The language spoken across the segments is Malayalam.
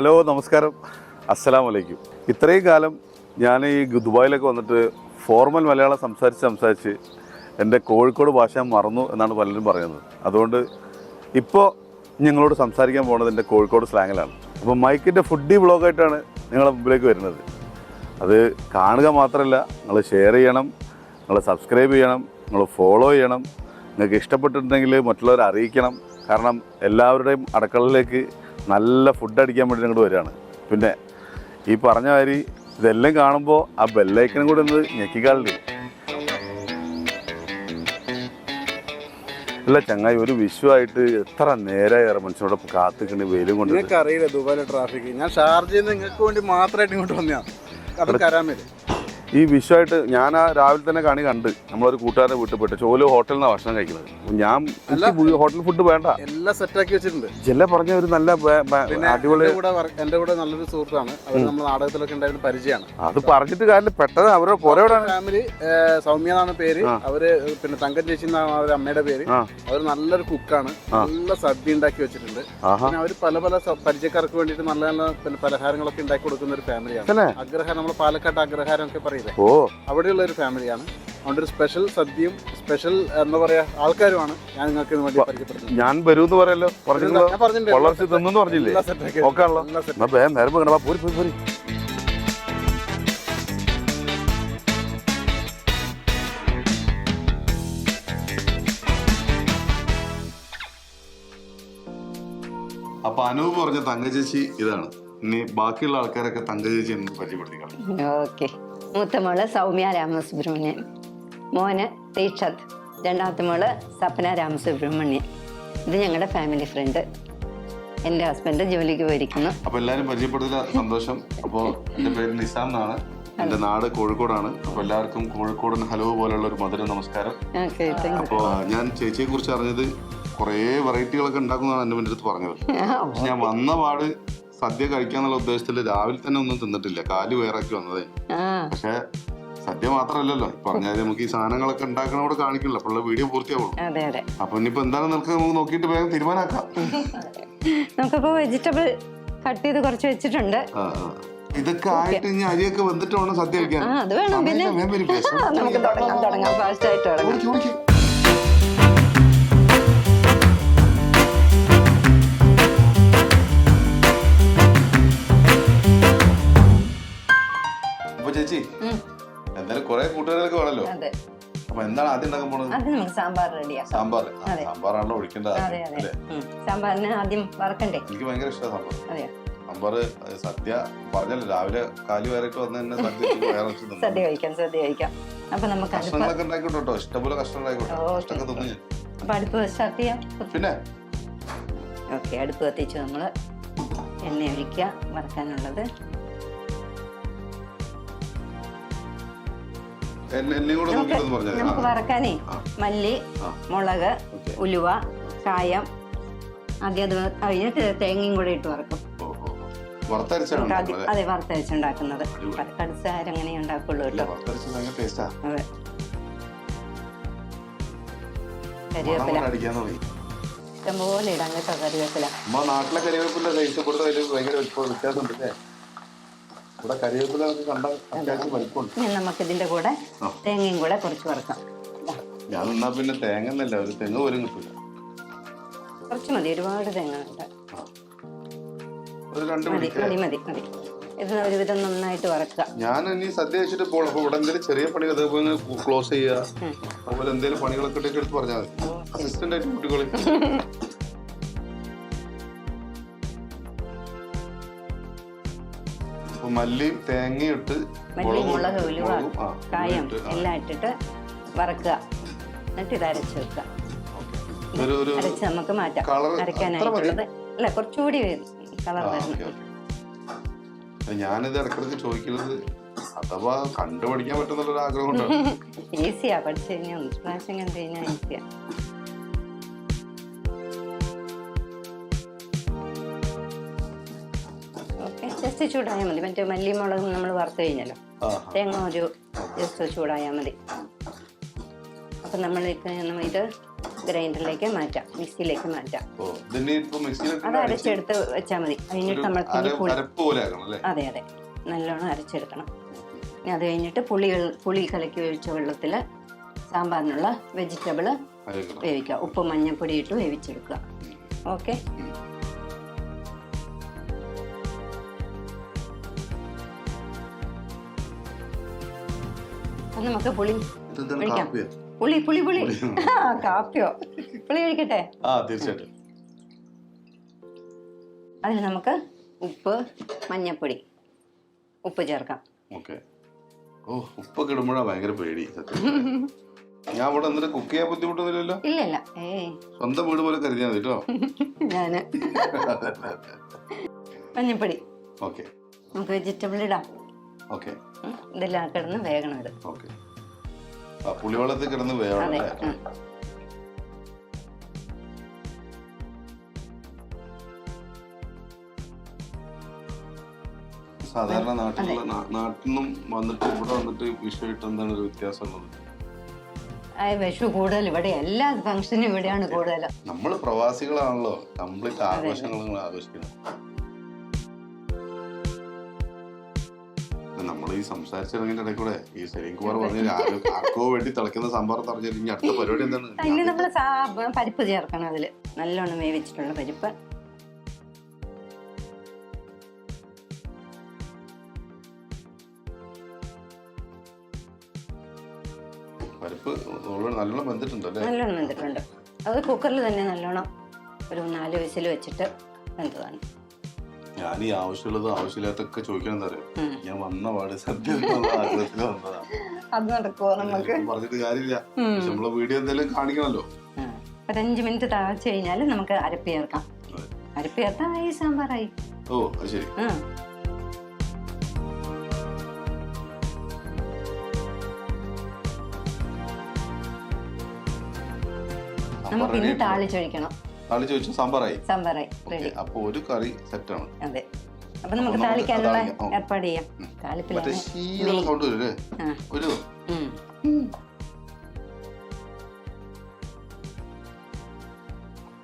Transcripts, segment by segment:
ഹലോ നമസ്കാരം, അസ്സലാമലൈക്കും. ഇത്രയും കാലം ഞാൻ ഈ ദുബായിലൊക്കെ വന്നിട്ട് ഫോർമൽ മലയാളം സംസാരിച്ച് എൻ്റെ കോഴിക്കോട് ഭാഷ മറന്നു എന്നാണ് പലരും പറയുന്നത്. അതുകൊണ്ട് ഇപ്പോൾ ഞങ്ങളോട് സംസാരിക്കാൻ പോകുന്നത് എൻ്റെ കോഴിക്കോട് സ്ലാങ്ങിലാണ്. അപ്പോൾ മൈക്കിൻ്റെ ഫുഡി വ്ളോഗായിട്ടാണ് നിങ്ങളുടെ മുമ്പിലേക്ക് വരുന്നത്. അത് കാണുക മാത്രമല്ല, നിങ്ങൾ ഷെയർ ചെയ്യണം, നിങ്ങൾ സബ്സ്ക്രൈബ് ചെയ്യണം, നിങ്ങൾ ഫോളോ ചെയ്യണം. നിങ്ങൾക്ക് ഇഷ്ടപ്പെട്ടിട്ടുണ്ടെങ്കിൽ മറ്റുള്ളവരെ അറിയിക്കണം. കാരണം എല്ലാവരുടെയും അടുക്കളയിലേക്ക് നല്ല ഫുഡ് അടിക്കാൻ വേണ്ടി ഞങ്ങൾ വരികയാണ്. പിന്നെ ഈ പറഞ്ഞ മാതിരി ഇതെല്ലാം കാണുമ്പോൾ ആ ബെല്ലൈക്കനും കൂടെ ഒന്ന് ഞെക്കിക്കാളുണ്ട്. അല്ല ചങ്ങായി, ഒരു വിഷുവായിട്ട് എത്ര നേരമായി മനുഷ്യനോട് കാത്തിക്കണ്ട് വെയിലും കൊണ്ട്. നിങ്ങൾക്ക് അറിയില്ല ദുബായിലെ ട്രാഫിക്. ഞാൻ ഷാർജയിൽ നിന്ന് നിങ്ങൾക്ക് വേണ്ടി മാത്രമായിട്ട് ഇങ്ങോട്ട് വന്നതാണ്. അത് കരാമേല് ഈ വിഷുവായിട്ട് ഞാൻ ആ രാവിലെ തന്നെ കണ്ട് നമ്മളൊരു കൂട്ടുകാരനെ വീട്ടിൽ പോയിട്ട് ചോല് ഹോട്ടലിൽ നിന്നാണ് ഭക്ഷണം കഴിക്കുന്നത്. ഞാൻ ഹോട്ടൽ ഫുഡ് വേണ്ട, എല്ലാം സെറ്റാക്കി വെച്ചിട്ടുണ്ട്. ജെല്ല പറഞ്ഞ ഒരു നല്ല അടിപൊളി. എന്റെ കൂടെ നല്ലൊരു സുഹൃത്താണ്, അവർ നമ്മൾ നാടകത്തിലൊക്കെ ഉണ്ടായിരുന്ന പരിചയമാണ്. അത് പറഞ്ഞിട്ട് കാര്യം പെട്ടെന്ന് അവരുടെ പുറയോടെ ഫാമിലി സൗമ്യ എന്നാണ് പേര്. അവര് പിന്നെ തങ്കം ചേച്ചി എന്നാണ് അവരുടെ അമ്മയുടെ പേര്. അവർ നല്ലൊരു കുക്കാണ്, നല്ല സദ്യ ഉണ്ടാക്കി വെച്ചിട്ടുണ്ട്. പിന്നെ അവർ പല പല പരിചയക്കാർക്ക് വേണ്ടിയിട്ട് നല്ല നല്ല പിന്നെ പലഹാരങ്ങളൊക്കെ ഉണ്ടാക്കി കൊടുക്കുന്ന ഒരു ഫാമിലിയാണ്. അഗ്രഹാരം, നമ്മൾ പാലക്കാട്ട് അഗ്രഹാരം ഒക്കെ പറയില്ലേ, അവിടെയുള്ള ഒരു ഫാമിലിയാണ്. അതുകൊണ്ട് ഒരു സ്പെഷ്യൽ സദ്യയും സ്പെഷ്യൽ എന്താ പറയാ ആൾക്കാരുമാണ് ഞാൻ നിങ്ങൾക്ക് വേണ്ടി പരിചയപ്പെടുന്നത്. ഞാൻ വരൂന്ന് പറയല്ലോ, പറഞ്ഞില്ലേ? അപ്പൊ അനൂപ് പറഞ്ഞ തങ്കചേച്ചി ഇതാണ്. ഇനി ബാക്കിയുള്ള ആൾക്കാരൊക്കെ തങ്കചേച്ചി എന്ന് പരിചയപ്പെടുത്തിക്കണം. ഓക്കെ. മൂത്ത മോള് സൗമ്യ രാമസുബ്രഹ്മണ്യൻ, മോന് തീക്ഷത്, രണ്ടാമത്തെ മോള് സപ്ന രാമസുബ്രഹ്മണ്യൻ. ഇത് ഞങ്ങളുടെ ഫാമിലി ഫ്രണ്ട്. എൻ്റെ ഹസ്ബൻഡ് ജോലിക്ക് പോയിരിക്കുന്നു. അപ്പൊ എല്ലാവരും പരിചയപ്പെടുത്തില്ല, സന്തോഷം. അപ്പോൾ എൻ്റെ പേര് നിസാം എന്നാണ്, എൻ്റെ നാട് കോഴിക്കോടാണ്. അപ്പൊ എല്ലാവർക്കും കോഴിക്കോടൻ ഹലോ പോലുള്ള ഒരു മധുര നമസ്കാരം. അപ്പോൾ ഞാൻ ചേച്ചിയെ കുറിച്ച് അറിഞ്ഞത് കുറേ വെറൈറ്റികളൊക്കെ ഉണ്ടാക്കുന്നതാണ് എൻ്റെ അടുത്ത് പറഞ്ഞത്. പക്ഷെ ഞാൻ വന്ന പാട് സദ്യ കഴിക്കാന്നുള്ള ഉദ്ദേശത്തില് രാവിലെ തന്നെ ഒന്നും തിന്നിട്ടില്ല, കാല് വേറാക്കി വന്നതേ. പക്ഷെ സദ്യ മാത്രമല്ലല്ലോ പറഞ്ഞാൽ നമുക്ക് ഈ സാധനങ്ങളൊക്കെ ഉണ്ടാക്കണോടെ കാണിക്കില്ല, അപ്പോഴുള്ള വീഡിയോ പൂർത്തിയാവുള്ളൂ. അപ്പൊ ഇനിയിപ്പോ എന്താണെന്ന് നമുക്ക് നോക്കിയിട്ട് വേഗം തീരുമാനാക്കാം. നമുക്കിപ്പോ വെജിറ്റബിൾ കട്ട് ചെയ്ത് കുറച്ച് വെച്ചിട്ടുണ്ട്. ഇതൊക്കെ ആയിട്ട് ഇനി അരിയൊക്കെ വന്നിട്ട് വേണം സദ്യ കഴിക്കാൻ. അത് വേണം. പിന്നെ നമുക്ക് തുടങ്ങാം ഫാസ്റ്റ് ആയിട്ട് തുടങ്ങാം. ചേച്ചി എന്തായാലും കുറെ കൂട്ടുകാരൊക്കെ വേണല്ലോ. അപ്പൊ എന്താണ് ആദ്യം ഉണ്ടാക്കാൻ പോണത്? അത് നമുക്ക് സാമ്പാർ റെഡിയാക്കാം. സാമ്പാറാണല്ലോ ഒഴിക്കേണ്ടത്. സാമ്പാറിന് ആദ്യം വറക്കണ്ടേ? എനിക്ക് ഭയങ്കര ഇഷ്ടമാണ് സാമ്പാർ. സദ്യ പറഞ്ഞല്ലോ, രാവിലെ കാലി വേറിട്ട് വന്ന തന്നെ സദ്യ കഴിക്കാം. അപ്പൊ നമുക്ക് കഷ്ണങ്ങളൊക്കെ ഉണ്ടായിക്കോട്ടോ, ഇഷ്ടംപോലെ കഷ്ണം ഉണ്ടായിക്കോട്ടെ. അപ്പൊ അടുപ്പ് സ്റ്റാർട്ട് ചെയ്യാം. പിന്നെ ഓക്കെ, അടുപ്പ് കത്തിച്ചു നമ്മള് എണ്ണ ഒഴിക്കുക വറക്കാനുള്ളത്. നമുക്ക് വറക്കാനേ മല്ലി, മുളക്, ഉലുവ, കായം, ആദ്യം അത് കഴിഞ്ഞിട്ട് തേങ്ങയും കൂടെ ഇട്ട് വറക്കും. അതെ, വറുത്തരച്ചുണ്ടാക്കുന്നത്. കടുസാരം അങ്ങനെ ഉണ്ടാക്കുള്ളൂ കേട്ടോ. അതെ, കരിവേപ്പില ഇഷ്ടംപോലെ ഇടാം കേട്ടോ. കരിവേപ്പില നാട്ടിലെ കരിവേപ്പില നമുക്ക് ഇതിന്റെ കൂടെ തേങ്ങയും കൂടെ കുറച്ച് വറക്കാം. ഞാൻ എന്നാ പിന്നെ തേങ്ങ ഒരു തെങ്ങ് പോലും കിട്ടില്ല. കുറച്ച് മതി, ഒരുപാട് തേങ്ങ മതി. ഇത് ഒരുവിധം നന്നായിട്ട് വറക്കുക. ഞാൻ ഇനി സദ്യ വെച്ചിട്ട് ഇവിടെ എന്തെങ്കിലും ചെറിയ പണികൾ അതേപോലെ ക്ലോസ് ചെയ്യുക, അതുപോലെ എന്തെങ്കിലും പണികളൊക്കെ എടുത്ത് പറഞ്ഞാൽ മതി. അസിസ്റ്റന്റ് ആയിട്ട് കുട്ടികളെ മല്ലിയും തേങ്ങയും ഇട്ട് മല്ലി, മുളക്, ഉലുവ, കായം എല്ലാം ഇട്ടിട്ട് വറക്കുക. എന്നിട്ട് ഇത് അരച്ച് വെക്കുക. അരച്ച് നമുക്ക് മാറ്റാം. അരക്കാനായിട്ടുള്ളത് അല്ല, കുറച്ചുകൂടി കളർ വരണം. ഞാനിത് ഇടക്കിടക്ക് ചോദിക്കുന്നത് അഥവാ കണ്ടുപഠിക്കാൻ പറ്റുന്നുള്ളൊരു ആഗ്രഹം ഉണ്ടോ? ഈസിയാ, പഠിച്ചു കഴിഞ്ഞാൽ പ്രാവശ്യം കണ്ടു കഴിഞ്ഞാൽ ഈസിയാ. ജസ്റ്റ് ചൂടായാൽ മതി. മറ്റേ മല്ലി മുളകും നമ്മൾ വറുത്ത് കഴിഞ്ഞല്ലോ, തേങ്ങ ഒരു ജസ്റ്റ് ചൂടായാൽ മതി. അപ്പം നമ്മൾ ഇത് ഗ്രൈൻഡറിലേക്ക് മാറ്റാം, മിക്സിയിലേക്ക് മാറ്റാം. മിക്സിയിലിട്ട് അത് അരച്ചെടുത്ത് വെച്ചാൽ മതി. കഴിഞ്ഞിട്ട് നമ്മൾ അരപ്പ് പോലെ ആക്കണം അല്ലേ? അതെ അതെ, നല്ലോണം അരച്ചെടുക്കണം. ഇനി അത് കഴിഞ്ഞിട്ട് പുളി കലക്കി ഒഴിച്ച വെള്ളത്തിൽ സാമ്പാറിനുള്ള വെജിറ്റബിള് വേവിക്കുക. ഉപ്പ് മഞ്ഞൾപ്പൊടി ഇട്ട് വേവിച്ചെടുക്കുക. ഓക്കെ, നമുക്ക് പുളി ഒഴിക്കാം. പുളി പുളി പുളി കാപ്പിയോ പുളി ഒഴിക്കട്ടെ? തീർച്ചയായിട്ടും. അതിൽ നമുക്ക് ഉപ്പ് മഞ്ഞൾപ്പൊടി ഉപ്പ് ചേർക്കാം. ഓക്കെ. ഉപ്പൊക്കെ ഇടുമ്പോഴാണ് ഭയങ്കര പേടി. ഞാൻ ഇവിടെ എന്നിട്ട് കുക്ക് ചെയ്യാൻ ബുദ്ധിമുട്ടൊന്നുമില്ലല്ലോ? ഇല്ലല്ല, സ്വന്തം വീട് പോലെ കരുതിയാൽ മതി കേട്ടോ. ഞാന് മഞ്ഞൾപ്പൊടി. ഓക്കെ, നമുക്ക് വെജിറ്റബിൾ ഇടാം. ഓക്കെ, ഇതെല്ലാം കിടന്ന് വേഗണം ഇത്. ഓക്കെ, പുളിവെള്ളത്തിൽ കിടന്ന് വേഗം. സാധാരണ നാട്ടിൽ നിന്നും വന്നിട്ട് ഇവിടെ വന്നിട്ട് വിഷയമായിട്ട് എന്താണ് ഒരു വ്യത്യാസം ഉള്ളത്? വിഷു കൂടുതൽ ഇവിടെ, എല്ലാ ഫംഗ്ഷനും ഇവിടെയാണ് കൂടുതൽ. നമ്മള് പ്രവാസികളാണല്ലോ, കംപ്ലീറ്റ് ആഘോഷങ്ങൾ ആഘോഷിക്കുന്നത്. നമ്മൾ ഈ സംസാരിച്ചിറങ്ങിന്റെ ഇടയിൽ കൂടെ ഈ സലീം കുമാർ പറഞ്ഞ ആർക്കോ വേണ്ടി തിളക്കുന്ന സാമ്പാർ തറഞ്ഞിരിക്കും. അടുത്ത പരിപാടി എന്താണ്? അതിന് നമ്മള് പരിപ്പ് ചേർക്കണം. അതില് നല്ലോണം വേവിച്ചിട്ടുള്ള പരിപ്പ്. പരിപ്പ് നല്ലോണം വെന്തിട്ടുണ്ടല്ലേ? നല്ലോണം വെന്തിട്ടുണ്ട്. അത് കുക്കറിൽ തന്നെ നല്ലോണം ഒരു 4 വിസിൽ വെച്ചിട്ട് വെന്തതാണ്. ഞാൻ ഈ ആവശ്യമുള്ളത് ആവശ്യമില്ലാത്തൊക്കെ ചോദിക്കണം എന്താ അറിയാം, ഞാൻ വന്ന പാട് സദ്യ ആഗ്രഹത്തിൽ വന്നതാണ്. അത് നടക്കുമോ നമുക്ക്? പറഞ്ഞിട്ട് കാര്യമില്ല, നമ്മളെ വീഡിയോ എന്തെങ്കിലും കാണിക്കണല്ലോ. ഒരു 5 മിനിറ്റ് താഴ്ച കഴിഞ്ഞാൽ നമുക്ക് അരപ്പ് ചേർക്കാം. അരപ്പ് ചേർത്താൽ ഈ സാമ്പാറായി. ഓ, അത് ശരി. നമുക്ക് ഇനി താളിച്ചൊഴിക്കണം. താളിച്ചൊഴിച്ച് സാമ്പാറായി. സാമ്പാറായി റെഡി. അപ്പൊ ഒരു കറി സെറ്റാണ്. അതെ, അപ്പൊ നമുക്ക് താളിക്കാനുള്ള ഏർപ്പാട് ചെയ്യാം. താളിപ്പിലാണ് സൗണ്ട് വരും.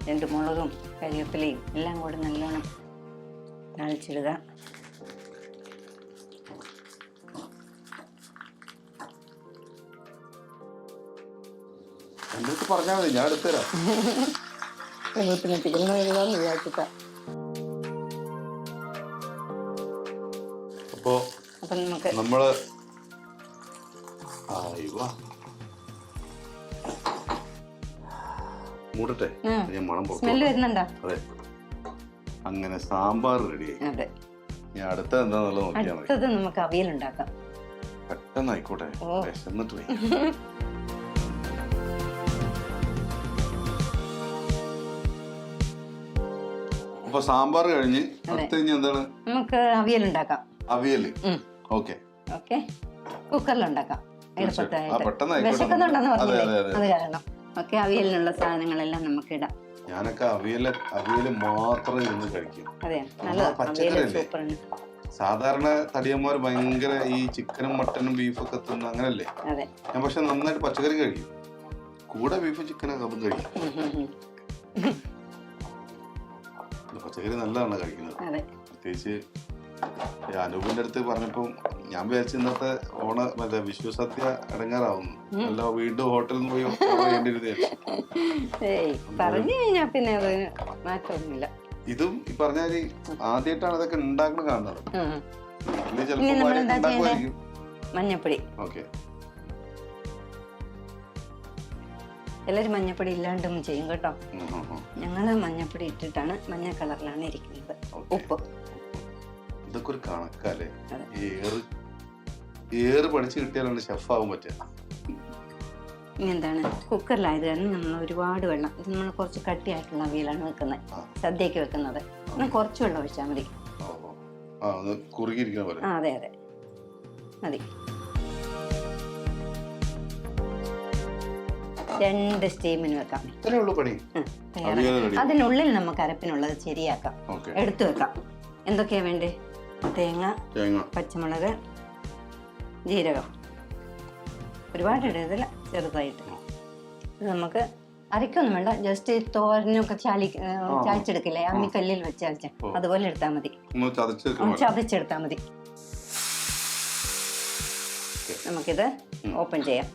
രണ്ട് മുളകും കരിവേപ്പിലയും എല്ലാം കൂടെ നല്ലോണം താളിച്ചിടുക. എന്നിട്ട് പറഞ്ഞാൽ മതി, ഞാൻ എടുത്തുതരാം. അപ്പൊ നമ്മള് മൂടട്ടെ, ഞാൻ മണം സ്മെല്ല് വരുന്നുണ്ടോ? അതെ, അങ്ങനെ സാമ്പാർ റെഡിയായി. അതെ, ഞാൻ അടുത്തത് എന്താന്നുള്ളത് നോക്കിയാൽ മതി. അടുത്തത് നമുക്ക് അവിയൽ ഉണ്ടാക്കാം. പെട്ടെന്ന് ആയിക്കോട്ടെ, വിശന്നിട്ട് പോയി. അപ്പൊ സാമ്പാർ കഴിഞ്ഞ് അടുത്ത എന്താണ്? നമുക്ക് അവിയൽ ഉണ്ടാക്കാം. അവിയല്. ഓക്കെ, ഓക്കെ, കുക്കറിലുണ്ടാക്കാം. പെട്ടെന്ന് വിശക്കുന്നുണ്ടെന്ന് പറഞ്ഞില്ലേ, അത് കാരണം. ഓക്കെ, അവിയലിനുള്ള സാധനങ്ങളെല്ലാം നമുക്ക് ഇടാം. ഞാനൊക്കെ അവിയല് മാത്രം ഇരുന്ന് കഴിക്കും. അതെ, നല്ലതാണ്. സാധാരണ തടിയന്മാർ ഭയങ്കര ഈ ചിക്കനും മട്ടനും ബീഫൊക്കെ തിന്ന് അങ്ങനല്ലേ? ഞാൻ പക്ഷെ നന്നായിട്ട് പച്ചക്കറി കഴിക്കും, കൂടെ ബീഫും ചിക്കനൊക്കെ അതും കഴിക്കും. പച്ചക്കറി നല്ലതാണ് കഴിക്കുന്നത്. പ്രത്യേകിച്ച് അനൂപിന്റെ അടുത്ത് പറഞ്ഞപ്പോ ഞാൻ വിചാരിച്ചു ഇന്നത്തെ മറ്റേ വിഷു സദ്യ അടങ്ങാറാവുന്നു, അല്ല വീണ്ടും ഹോട്ടലിൽ നിന്ന് പോയി പറഞ്ഞു കഴിഞ്ഞാ പിന്നെ അത് മാറ്റമൊന്നുമില്ല. ഇതും ഈ പറഞ്ഞാല് ആദ്യമായിട്ടാണ് ഇതൊക്കെ ഉണ്ടാക്കണ കാണുന്നത്. മഞ്ഞപ്പൊടി. ഓക്കെ, എല്ലാരും മഞ്ഞപ്പൊടി ഇല്ലാണ്ടും ചെയ്യും കേട്ടോ. ഞങ്ങള് മഞ്ഞപ്പൊടി ഇട്ടിട്ടാണ് മഞ്ഞ കളറിലാണ് ഇരിക്കുന്നത്. ഉപ്പ് ഇതൊക്കെ ഒരു കണക്കല്ലേ? ഏറ് പഠിച്ചു കിട്ടിയാലാണ് ഷെഫ് ആവാൻ പറ്റുക. ഇനി എന്താണ്, കുക്കറിലായത് കാരണം നമ്മൾ ഒരുപാട് വെള്ളം, ഇത് നമ്മൾ കുറച്ച് കട്ടിയായിട്ടുള്ള അവിയലാണ് വെക്കുന്നത്, സദ്യക്ക് വെക്കുന്നത്. കുറച്ച് വെള്ളം ഒഴിച്ചാൽ മതി. അതെ അതെ, മതി. 2 സ്റ്റീമിന് വെക്കാം. അതിനുള്ളിൽ നമുക്ക് അരപ്പിനുള്ളത് ശരിയാക്കാം, എടുത്തു വെക്കാം. എന്തൊക്കെയാ വേണ്ടേ? തേങ്ങ, പച്ചമുളക്, ജീരകം. ഒരുപാട് ഇടതില്ല, ചെറുതായിട്ട്. ഇത് നമുക്ക് അരക്കൊന്നും വേണ്ട, ജസ്റ്റ് തോരനൊക്കെ ചാലിച്ചെടുക്കില്ലേ, അമ്മിക്കല്ലിൽ വെച്ച് അരച്ച അതുപോലെ എടുത്താൽ മതി, ചതച്ചെടുത്താൽ മതി. നമുക്കിത് ഓപ്പൺ ചെയ്യാം.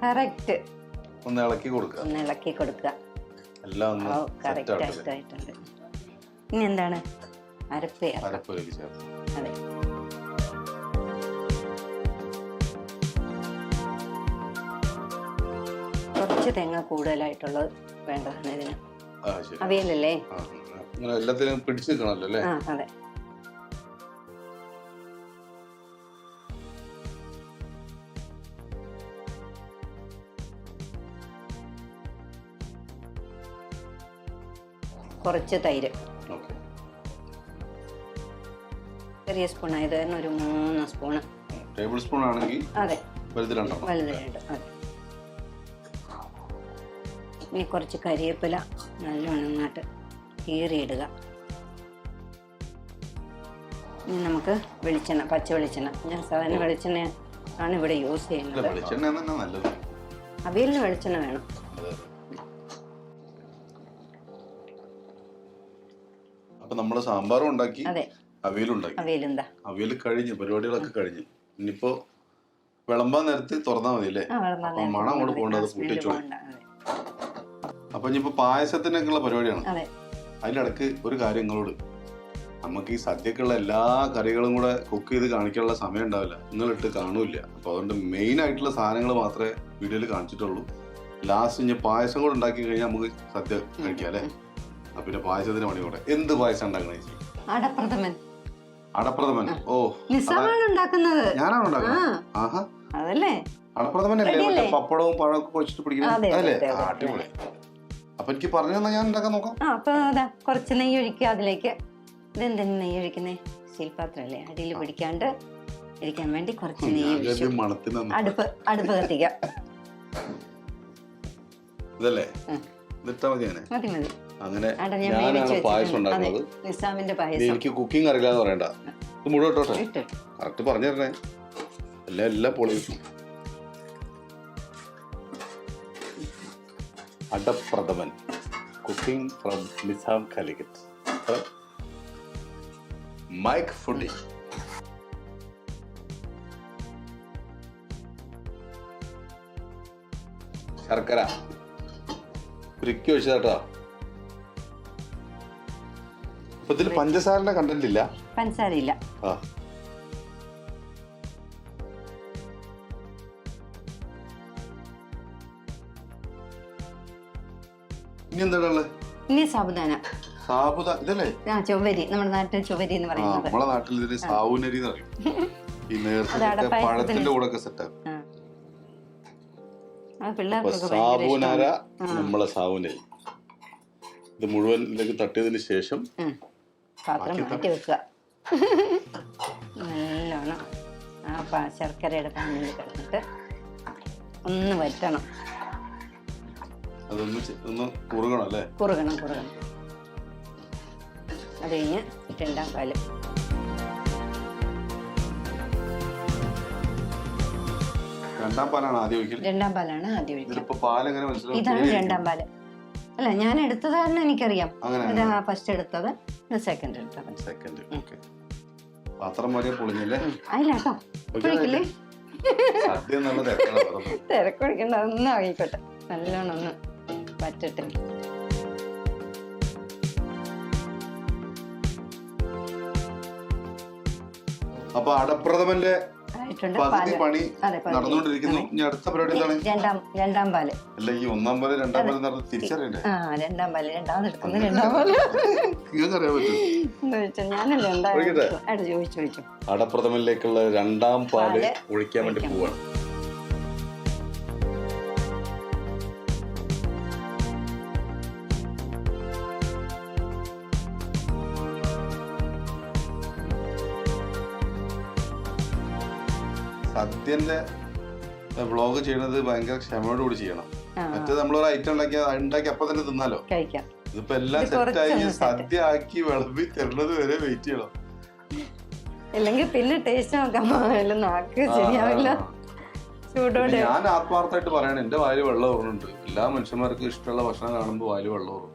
കറക്റ്റ് ഒന്ന് ഇളക്കി കൊടുക്കുക. കറക്റ്റ് ആയിട്ടുണ്ട്. ഇനി എന്താണ്? അരപ്പ്. അതെ, കുറച്ച് തേങ്ങ കൂടുതലായിട്ടുള്ളത് വേണ്ടതാണ് ഇതിന്. അവിയലല്ലേ? എല്ലാത്തിനും പിടിച്ചു നിൽക്കണല്ലോ. അതെ. കുറച്ച് തൈര്, ചെറിയ സ്പൂൺ ആയത് കാരണം ഒരു 3 സ്പൂണ്. ടേബിൾ സ്പൂൺ ആണെങ്കിൽ അതെ, വലുത് 2. അതെ. ഇനി കുറച്ച് കരിവേപ്പില നല്ലോണം നന്നായിട്ട് കീറിയിടുക. ഇനി നമുക്ക് വെളിച്ചെണ്ണ, പച്ച വെളിച്ചെണ്ണ. ഞാൻ സാധാരണ വെളിച്ചെണ്ണ ആണ് ഇവിടെ യൂസ് ചെയ്യുന്നത്. അവിയലിന് വെളിച്ചെണ്ണ വേണം. അപ്പൊ നമ്മള് സാമ്പാറും ഉണ്ടാക്കി, അവിയലുണ്ടാക്കി. അവിയൽ കഴിഞ്ഞു, പരിപാടികളൊക്കെ കഴിഞ്ഞു. ഇനിയിപ്പോ വിളമ്പാൻ നേരത്ത് തുറന്നാ മതി അല്ലേ? മണം അങ്ങോട്ട് പോകേണ്ടത് കൂട്ടിച്ചു. അപ്പൊ ഇനിയിപ്പോ പായസത്തിനൊക്കെയുള്ള പരിപാടിയാണ്. അതിലിടക്ക് ഒരു കാര്യം നിങ്ങളോട്, നമുക്ക് ഈ സദ്യക്കുള്ള എല്ലാ കറികളും കൂടെ കുക്ക് ചെയ്ത് കാണിക്കാനുള്ള സമയം ഉണ്ടാവില്ല, നിങ്ങളിട്ട് കാണൂല്ല. അപ്പൊ അതുകൊണ്ട് മെയിൻ ആയിട്ടുള്ള സാധനങ്ങൾ മാത്രമേ വീഡിയോയിൽ കാണിച്ചിട്ടുള്ളൂ. ലാസ്റ്റ് ഇനി പായസം കൂടെ ഉണ്ടാക്കി കഴിഞ്ഞാൽ നമുക്ക് സദ്യ കഴിക്കാം അല്ലേ? പിന്നെ പായസത്തിന് പണി കൂടെ. എന്ത് പായസം ഉണ്ടാക്കണേ? അടപ്രഥമൻ. ഓ, ഞാനാണ് ഉണ്ടാക്കുന്നത്. ആഹാ, അടപ്രഥമനല്ലേ? പപ്പടവും പഴമൊക്കെ കുഴച്ചിട്ട് പിടിക്കുന്നത് അല്ലേ? അടിപൊളി. അപ്പൊ എനിക്ക് പറഞ്ഞു തന്നാ ഞാൻ ഉണ്ടാക്കാൻ നോക്കാം. അപ്പൊ കുറച്ച് നെയ്യ് ഒഴിക്കുക അതിലേക്ക്. ഇതെന്തിനു നെയ്യ് ഒഴിക്കുന്നേ? സ്റ്റീൽ പാത്രമല്ലേ, അടിയിൽ പിടിക്കാണ്ട് ഇരിക്കാൻ വേണ്ടി കുറച്ച് നെയ്യ് ഒഴിച്ചു. അടുപ്പ് കത്തിക്കാം. ഇതല്ലേ? മതി മതി. അങ്ങനെ ഞാനാണ് പായസം ഉണ്ടാക്കുന്നത്. നിസാമിന്റെ പായസം. എനിക്ക് കുക്കിംഗ് അറിയില്ലാന്ന് പറയണ്ട, ഇത് മുഴുവൻ ഇട്ടോട്ടെ. കറക്റ്റ് പറഞ്ഞു തരണേ. എല്ലാം പൊളിച്ചു. Ada pradhaman, cooking from Nizam Calicut, mike foodie. ശർക്കര ഉരുക്കി വെച്ചതാട്ടോ. അപ്പൊ ഇതിൽ പഞ്ചസാരന്റെ കണ്ടന്റ് ഇല്ല? പഞ്ചസാര ഇല്ല. ഇനി എന്താണ്? ഇനി സാബുദാന. ഇതല്ലേ? ചൊവ്വരി, നമ്മുടെ നാട്ടിൽ ചൊവ്വരി എന്ന് പറയുന്നത്. നമ്മളെ നാട്ടിൽ ഇതിന് സാവുനരി എന്ന് പറയും. ഈ നേരത്തെ പഴത്തിന്റെ കൂടെ ഒക്കെ സെറ്റ് ആക്കും. സാബുനര, നമ്മളെ സാവുനരി. ഇത് മുഴുവൻ ഇതിലേക്ക് തട്ടിയതിന് ശേഷം പാത്രം മാറ്റി വെക്കുക. നല്ലോണം ആ ശർക്കരയുടെ പാനിൽ കിടന്നിട്ട് ഒന്ന് വറ്റണം. അതൊന്ന് കുറുകണം അല്ലേ? കുറുകണം. അത് കഴിഞ്ഞ് രണ്ടാം പാല്. രണ്ടാം പാലാണ് ആദ്യം ഒഴിക്കുന്നത്. ഇതാണ് രണ്ടാം പാല്. അല്ല, ഞാൻ എടുത്തത് കാരണം എനിക്കറിയാം. ഫസ്റ്റ് എടുത്തത്, സെക്കൻഡ് എടുത്തത്. പാത്രം വരെ പൊളിഞ്ഞല്ലേ? അതിലാട്ടോ ഒഴിക്കില്ലേ? തിരക്കൊഴിക്കണ്ട, ഒന്നും ആയിക്കോട്ടെ. നല്ലോണം ഒന്ന് പറ്റട്ടെ. അപ്പൊ അടപ്രഥമന്റെ പണി നടന്നുകൊണ്ടിരിക്കുന്നു. ഇനി അടുത്ത പരിപാടി എന്താണ്? രണ്ടാം പാല്. അല്ല, ഈ ഒന്നാം പാല് രണ്ടാം പാല് നടന്ന് തിരിച്ചറിയണ്ടേ? രണ്ടാം പാല് രണ്ടാമത് എടുക്കുന്നത്. രണ്ടാം പാല് നിങ്ങൾക്കറിയാൻ പറ്റും. ഞാനല്ലേ ചോദിച്ചു. അടപ്രഥമനിലേക്കുള്ള രണ്ടാം പാല് ഒഴിക്കാൻ വേണ്ടി പോവാണ്. സദ്യന്റെ വ്ളോഗ് ചെയ്യണത് ഭയങ്കര ക്ഷമയോട് കൂടി ചെയ്യണം. മറ്റേ നമ്മളൊരു ഐറ്റം ഉണ്ടാക്കി അപ്പൊ തന്നെ തിന്നാലോ. ഇതിപ്പോ എല്ലാം സെറ്റായി സദ്യ ആക്കി വിളമ്പി തരുന്നത് വരെ വെയിറ്റ് ചെയ്യണം. ഇല്ലെങ്കിൽ പിന്നെ ടേസ്റ്റ് നോക്കാൻ നാക്ക് ശരിയാവില്ല. ചൂടോടെ ഞാൻ ആത്മാർത്ഥമായിട്ട് പറയണേ, എന്റെ വായിൽ വെള്ളം ഊറുന്നുണ്ട്. എല്ലാ മനുഷ്യന്മാർക്കും ഇഷ്ടമുള്ള ഭക്ഷണം കാണുമ്പോൾ വായിൽ വെള്ളം ഊറും.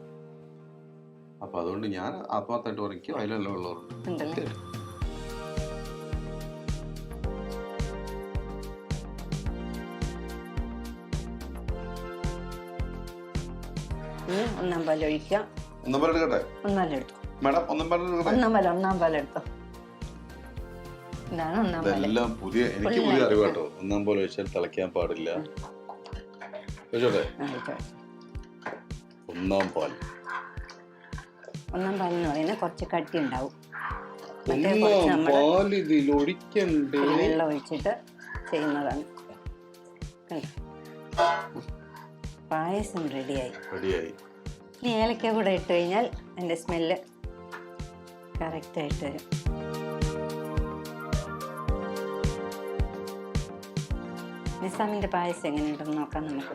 അപ്പൊ അതുകൊണ്ട് ഞാൻ ആത്മാർത്ഥമായിട്ട് പറയും, എനിക്ക് വായിൽ വെള്ളം ഊറുന്നുണ്ട്. ഉണ്ടല്ലേ? ഒന്നാം പാൽ ഒഴിക്കാം. ഒന്നാം പാൽ എടുക്കട്ടെ ഒന്നാം എടുത്തു മാഡം? ഒന്നാം പാൽ എടുക്കട്ടെ. ഒന്നാം പാൽ എടുത്തോ. ഇതാണ് ഒന്നാം പാൽ. ഇതെല്ലാം എനിക്ക് പുതിയ അറിവ് കേട്ടോ. ഒന്നാം പാൽ ഒഴിച്ചാൽ തിളയ്ക്കാൻ പാടില്ല. ഒഴിച്ചോട്ടെ? ഒന്നാം പാൽ എന്ന് പറയുന്നത് കുറച്ച് കട്ടി ഉണ്ടാവും. വെള്ളം ഒഴിച്ചിട്ട് ചെയ്യുന്നതാണ്. പായസം റെഡിയായി. ഇനി ഏലക്ക കൂടെ ഇട്ട് കഴിഞ്ഞാൽ അതിന്റെ സ്മെല്ല് കറക്റ്റ് ആയിട്ട് വരും. നിസാമിന്റെ പായസം എങ്ങനെയുണ്ടെന്ന് നോക്കാം നമുക്ക്.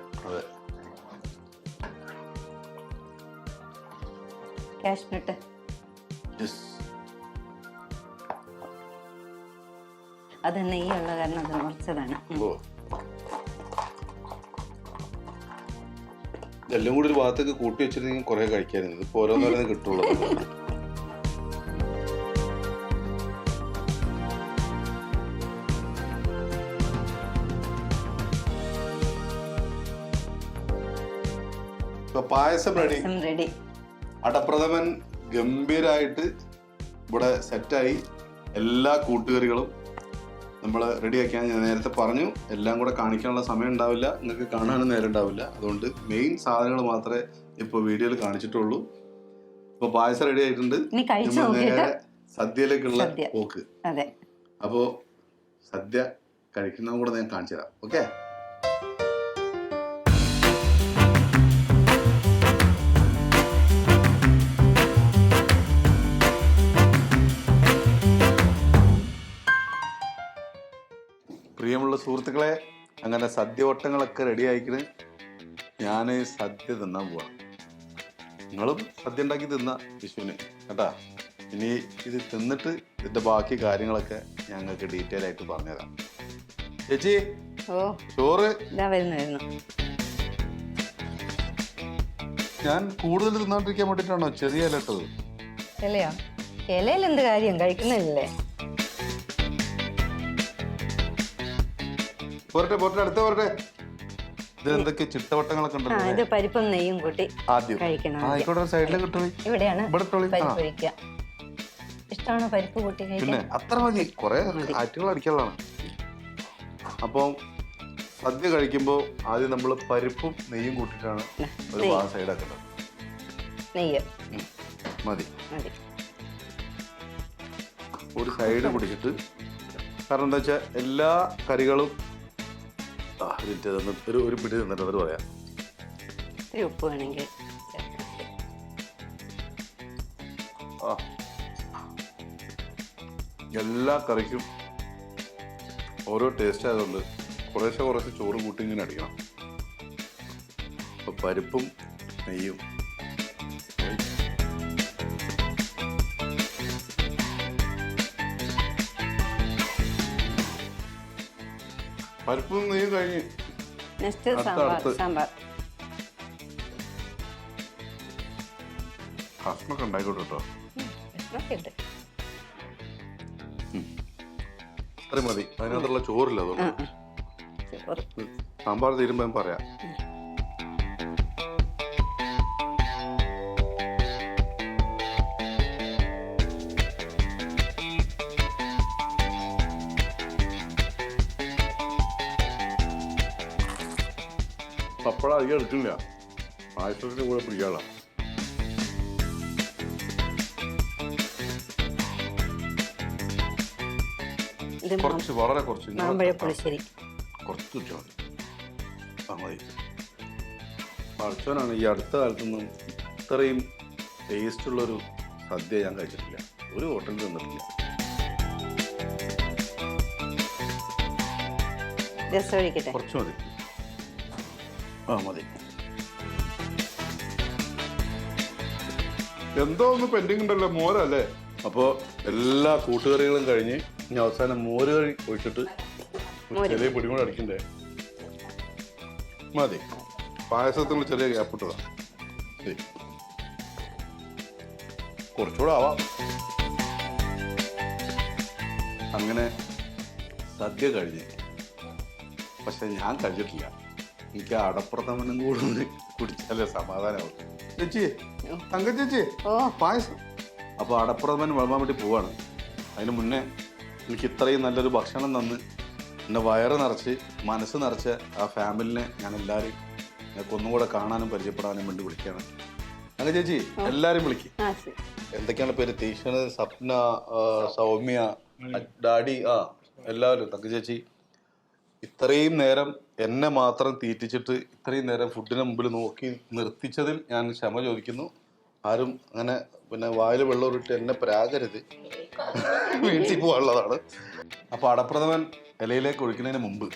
കാഷ്നട്ട് അത് നെയ്യുള്ള കാരണം അത് കുറച്ചതാണ്. എല്ലാം കൂടി ഒരു ഭാഗത്തേക്ക് കൂട്ടി വെച്ചിട്ട് കുറെ കഴിക്കാറുണ്ട്. ഇപ്പൊ ഓരോന്നോരോന്ന് കിട്ടുള്ളൂ. പായസം റെഡി. അടപ്രഥമൻ ഗംഭീരായിട്ട് ഇവിടെ സെറ്റായി. എല്ലാ കൂട്ടുകറികളും നമ്മൾ റെഡിയാക്കിയാൽ ഞാൻ നേരത്തെ പറഞ്ഞു, എല്ലാം കൂടെ കാണിക്കാനുള്ള സമയം ഉണ്ടാവില്ല, നിങ്ങൾക്ക് കാണാനും നേരം ഉണ്ടാവില്ല. അതുകൊണ്ട് മെയിൻ സാധനങ്ങൾ മാത്രമേ ഇപ്പോൾ വീഡിയോയിൽ കാണിച്ചിട്ടുള്ളൂ. ഇപ്പോൾ പായസം റെഡി ആയിട്ടുണ്ട്. നേരെ സദ്യയിലേക്കുള്ള പോക്ക്. അപ്പോൾ സദ്യ കഴിക്കുന്നതും കൂടെ ഞാൻ കാണിച്ചു തരാം. ഓക്കെ? പ്രിയമുള്ള സുഹൃത്തുക്കളെ, അങ്ങനെ സദ്യ വട്ടങ്ങളൊക്കെ റെഡി ആയിക്കണ്. ഞാൻ സദ്യ തിന്നാൻ പോവാം. നിങ്ങളും സദ്യ ഉണ്ടാക്കി തിന്ന വിഷുവിന് കേട്ടാ. ഇനി ഇത് തിന്നിട്ട് ഇതിന്റെ ബാക്കി കാര്യങ്ങളൊക്കെ ഞങ്ങൾക്ക് ഡീറ്റെയിൽ ആയിട്ട് പറഞ്ഞുതരാം. ചേച്ചി, ചോറ് ഞാൻ കൂടുതൽ തിന്നാണ്ടിരിക്കാൻ വേണ്ടിട്ടാണോ ചെറിയ ഇല ഇട്ടത്? ഇലയിൽ എന്ത് കാര്യം, കഴിക്കുന്നില്ലേ? ഇതെന്തൊക്കെ ചിട്ടവട്ടങ്ങളൊക്കെ ഉണ്ടല്ലോ. പരിപ്പും നെയ്യും കൂട്ടി കഴിക്കണം. ഇവിടെയാണ് ഇഷ്ടമാണോ പരിപ്പ് കൂട്ടി? പിന്നെ അത്ര മതി, കുറെ ആറ്റുകൾ അടിക്കാനുള്ളതാണ്. അപ്പം സദ്യ കഴിക്കുമ്പോ ആദ്യം നമ്മൾ പരിപ്പും നെയ്യും കൂട്ടിട്ടാണ് ഒരു സൈഡാക്കുന്നത്. നെയ്യ് മതി. ഒരു സൈഡ് പിടിച്ചിട്ട്, കാരണം എന്താ വെച്ചാൽ എല്ലാ കറികളും ഒരു പിടി തന്നിട്ട് അവർ പറയാം. ഉപ്പ് വേണമെങ്കിൽ എല്ലാ കറിക്കും ഓരോ ടേസ്റ്റ് ആയതുകൊണ്ട് കുറേശ്ശെ ചോറ് കൂട്ടി ഇങ്ങനെ അടിക്കണം. അപ്പൊ പരിപ്പും നെയ്യും പരിപ്പും നെയ്യും കഴിഞ്ഞ് കഷ്ണൊക്കെ ഉണ്ടായിക്കോട്ടെ കേട്ടോ. അത്രയും മതി. അതിനകത്തുള്ള ചോറില്ല, അതുകൊണ്ട് സാമ്പാർ തീരുമ്പോ ഞാൻ പറയാം. പപ്പടം അധികം എടുക്കില്ല, പായസത്തിന് കൂടെ പിടിക്കാനുള്ള. കുറച്ച്, വളരെ കുറച്ച് കുറച്ച് വെച്ചാൽ മതി. പഠിച്ചവനാണ് ഈ അടുത്ത കാലത്തൊന്നും ഇത്രയും ടേസ്റ്റുള്ളൊരു സദ്യ ഞാൻ കഴിച്ചിട്ടില്ല. ഒരു ഹോട്ടലിൽ നിന്നിട്ടില്ല. കുറച്ച് മതി. മതി. എന്തോ ഒന്ന് പെൻഡിങ് ഉണ്ടല്ലോ, മോരല്ലേ? അപ്പോൾ എല്ലാ കൂട്ടുകറികളും കഴിഞ്ഞ് ഇനി അവസാനം മോര് കറി ഒഴിച്ചിട്ട് ചെറിയ പൊടി കൂടെ അടിക്കണ്ടേ. മതി. പായസത്തിൽ ചെറിയ ഗ്യാപ്പ് ഇട്ടതാ. കുറച്ചുകൂടെ ആവാം. അങ്ങനെ സദ്യ കഴിഞ്ഞ്, പക്ഷെ ഞാൻ കഴിച്ചിട്ടില്ല. എനിക്ക് അടപ്രഥമനും കൂടെ ഒന്ന് കുടിച്ചാലേ സമാധാനമാവും. ചേച്ചി, തങ്ക ചേച്ചി, പായസം. അപ്പോൾ അടപ്രഥമൻ വിളമ്പാൻ വേണ്ടി പോവാണ്. അതിന് മുന്നേ എനിക്ക് ഇത്രയും നല്ലൊരു ഭക്ഷണം തന്ന് എൻ്റെ വയറ് നിറച്ച് മനസ്സ് നിറച്ച് ആ ഫാമിലിനെ ഞാൻ എല്ലാവരും ഞങ്ങൾക്ക് ഒന്നും കൂടെ കാണാനും പരിചയപ്പെടാനും വേണ്ടി വിളിക്കുകയാണ്. തങ്ക ചേച്ചി, എല്ലാവരും വിളിക്കും. എന്തൊക്കെയാണ് പേര്? തീഷ്ണ, സപ്ന, സൗമ്യ, ഡാഡി, എല്ലാവരും. തങ്ക ചേച്ചി ഇത്രയും നേരം എന്നെ മാത്രം തീറ്റിച്ചിട്ട് ഇത്രയും നേരം ഫുഡിന് മുമ്പിൽ നോക്കി നിർത്തിച്ചതിൽ ഞാൻ ക്ഷമ ചോദിക്കുന്നു. ആരും അങ്ങനെ പിന്നെ വായിൽ വെള്ളമിട്ട് എന്നെ പ്രാകരുത്, വീട്ടിൽ പോകാനുള്ളതാണ്. അപ്പോൾ അടപ്രഥമൻ ഇലയിലേക്ക് ഒഴിക്കുന്നതിന് മുമ്പ്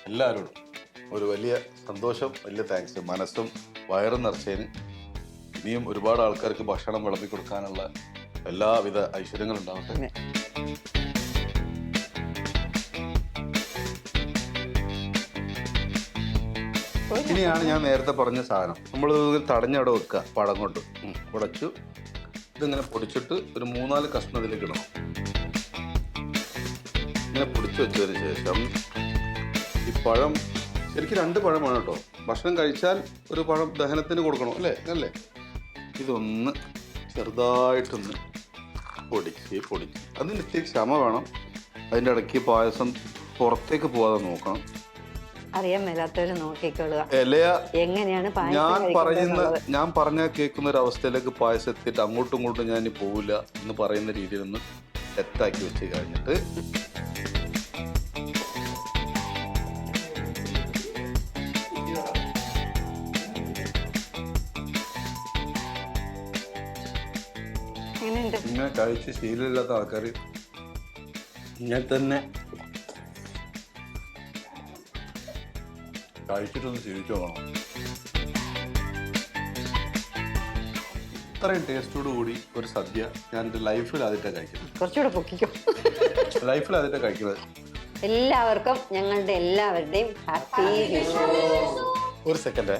എല്ലാവരോടും ഒരു വലിയ സന്തോഷം, വലിയ താങ്ക്സ്. മനസ്സും വയറും നിറച്ചതിന്. ഇനിയും ഒരുപാട് ആൾക്കാർക്ക് ഭക്ഷണം വിളമ്പി കൊടുക്കാനുള്ള എല്ലാവിധ ഐശ്വര്യങ്ങളും ഉണ്ടാവട്ടെ. ഇനിയാണ് ഞാൻ നേരത്തെ പറഞ്ഞ സാധനം. നമ്മൾ തടഞ്ഞവിടെ വെക്കുക, പഴം കൊണ്ട് ഉടച്ചു. ഇതിങ്ങനെ പൊടിച്ചിട്ട് ഒരു 3-4 കഷ്ണം ഇതിലേക്ക് ഇടണം. ഇങ്ങനെ പൊടിച്ചു വെച്ചതിന് ശേഷം ഈ പഴം, ശരിക്കും 2 പഴമാണ് കേട്ടോ. ഭക്ഷണം കഴിച്ചാൽ ഒരു പഴം ദഹനത്തിന് കൊടുക്കണം, അല്ലേ? ഇതൊന്ന് ചെറുതായിട്ടൊന്ന് പൊടിച്ച് അതിന് ഇത്തിരി ക്ഷമ വേണം. അതിൻ്റെ ഇടയ്ക്ക് പായസം പുറത്തേക്ക് പോകാതെ നോക്കണം. അറിയാൻ മേലാത്തവര് നോക്കിക്കൊള്ളുക എങ്ങനെയാണ് ഞാൻ പറഞ്ഞാൽ കേൾക്കുന്ന ഒരു അവസ്ഥയിലേക്ക് പായസം എത്തിയിട്ട് അങ്ങോട്ടും ഇങ്ങോട്ടും ഞാൻ ഇനി പോവില്ല എന്ന് പറയുന്ന രീതിയിൽ ഒന്ന് സെറ്റാക്കി വെച്ച് കഴിഞ്ഞിട്ട് ഇങ്ങനെ കഴിച്ച് ശീലമില്ലാത്ത ആൾക്കാർ ഇങ്ങനെ തന്നെ കഴിച്ചിട്ടൊന്ന് ശീലിച്ചു നോക്കണം. ഇത്രയും ടേസ്റ്റോട് കൂടി ഒരു സദ്യ ഞാൻ എൻ്റെ ലൈഫിൽ ആദ്യമായിട്ടാണ് കഴിക്കുന്നത്. കുറച്ചുകൂടെ പൊക്കിക്കോ. ലൈഫിൽ ആദ്യമായിട്ടാണ് കഴിക്കുന്നത്. എല്ലാവർക്കും ഞങ്ങളുടെ എല്ലാവരുടെയും ഹാപ്പി. ഒരു സെക്കൻഡ്.